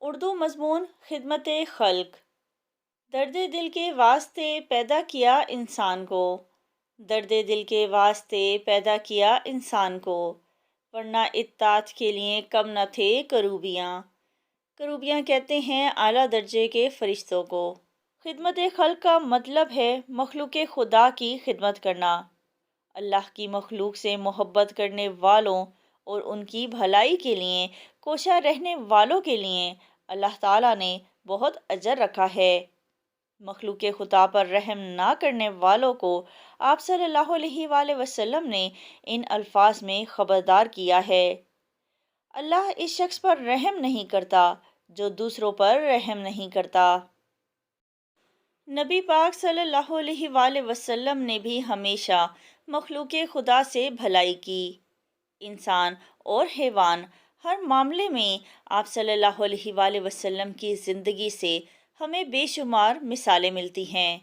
اردو مضمون خدمت خلق۔ درد دل کے واسطے پیدا کیا انسان کو، درد دل کے واسطے پیدا کیا انسان کو، ورنہ اطاعت کے لیے کم نہ تھے کروبیاں۔ کروبیاں کہتے ہیں اعلیٰ درجے کے فرشتوں کو۔ خدمت خلق کا مطلب ہے مخلوق خدا کی خدمت کرنا۔ اللہ کی مخلوق سے محبت کرنے والوں اور ان کی بھلائی کے لیے کوشاں رہنے والوں کے لیے اللہ تعالیٰ نے بہت اجر رکھا ہے۔ مخلوق خدا پر رحم نہ کرنے والوں کو آپ صلی اللہ علیہ وآلہ وسلم نے ان الفاظ میں خبردار کیا ہے۔ اللہ اس شخص پر رحم نہیں کرتا جو دوسروں پر رحم نہیں کرتا۔ نبی پاک صلی اللہ علیہ وآلہ وسلم نے بھی ہمیشہ مخلوق خدا سے بھلائی کی۔ انسان اور حیوان ہر معاملے میں آپ صلی اللہ علیہ وآلہ وسلم کی زندگی سے ہمیں بے شمار مثالیں ملتی ہیں۔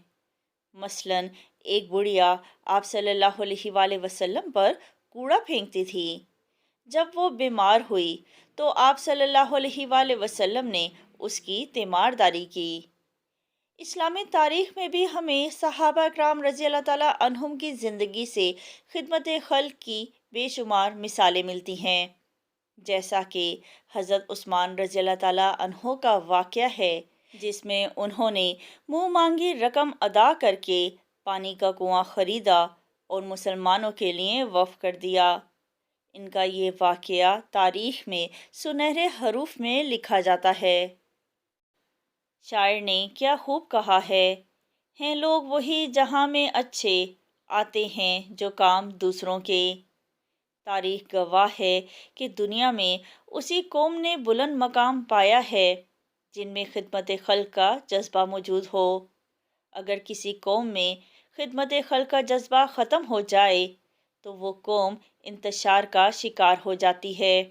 مثلاً ایک بڑھیا آپ صلی اللہ علیہ وآلہ وسلم پر کوڑا پھینکتی تھی۔ جب وہ بیمار ہوئی تو آپ صلی اللہ علیہ وآلہ وسلم نے اس کی تیمارداری کی۔ اسلامی تاریخ میں بھی ہمیں صحابہ اکرام رضی اللہ تعالیٰ عنہم کی زندگی سے خدمت خلق کی بے شمار مثالیں ملتی ہیں، جیسا کہ حضرت عثمان رضی اللہ تعالیٰ عنہ کا واقعہ ہے، جس میں انہوں نے منہ مانگی رقم ادا کر کے پانی کا کنواں خریدا اور مسلمانوں کے لیے وقف کر دیا۔ ان کا یہ واقعہ تاریخ میں سنہرے حروف میں لکھا جاتا ہے۔ شاعر نے کیا خوب کہا ہے، ہیں لوگ وہی جہاں میں اچھے، آتے ہیں جو کام دوسروں کے۔ تاریخ گواہ ہے کہ دنیا میں اسی قوم نے بلند مقام پایا ہے جن میں خدمت خلق کا جذبہ موجود ہو۔ اگر کسی قوم میں خدمت خلق کا جذبہ ختم ہو جائے تو وہ قوم انتشار کا شکار ہو جاتی ہے۔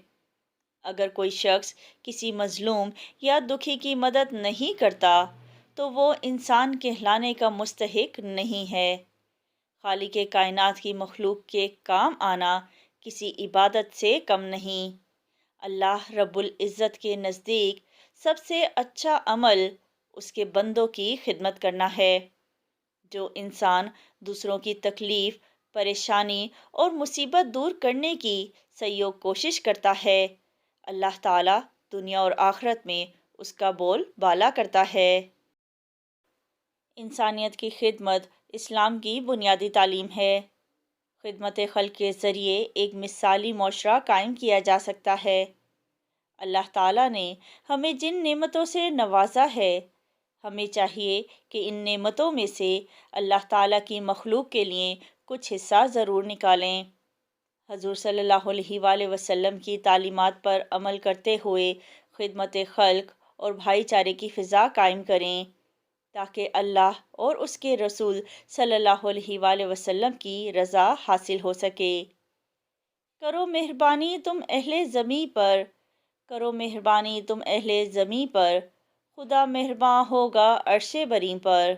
اگر کوئی شخص کسی مظلوم یا دکھی کی مدد نہیں کرتا تو وہ انسان کہلانے کا مستحق نہیں ہے۔ خالق کائنات کی مخلوق کے کام آنا کسی عبادت سے کم نہیں۔ اللہ رب العزت کے نزدیک سب سے اچھا عمل اس کے بندوں کی خدمت کرنا ہے۔ جو انسان دوسروں کی تکلیف، پریشانی اور مصیبت دور کرنے کی سعی و کوشش کرتا ہے، اللہ تعالیٰ دنیا اور آخرت میں اس کا بول بالا کرتا ہے۔ انسانیت کی خدمت اسلام کی بنیادی تعلیم ہے۔ خدمت خلق کے ذریعے ایک مثالی معاشرہ قائم کیا جا سکتا ہے۔ اللہ تعالیٰ نے ہمیں جن نعمتوں سے نوازا ہے، ہمیں چاہیے کہ ان نعمتوں میں سے اللہ تعالیٰ کی مخلوق کے لیے کچھ حصہ ضرور نکالیں۔ حضور صلی اللہ علیہ وآلہ وسلم کی تعلیمات پر عمل کرتے ہوئے خدمت خلق اور بھائی چارے کی فضا قائم کریں تاکہ اللہ اور اس کے رسول صلی اللہ علیہ وآلہ وسلم کی رضا حاصل ہو سکے۔ کرو مہربانی تم اہل زمیں پر، کرو مہربانی تم اہل زمیں پر، خدا مہرباں ہوگا عرش بریں پر۔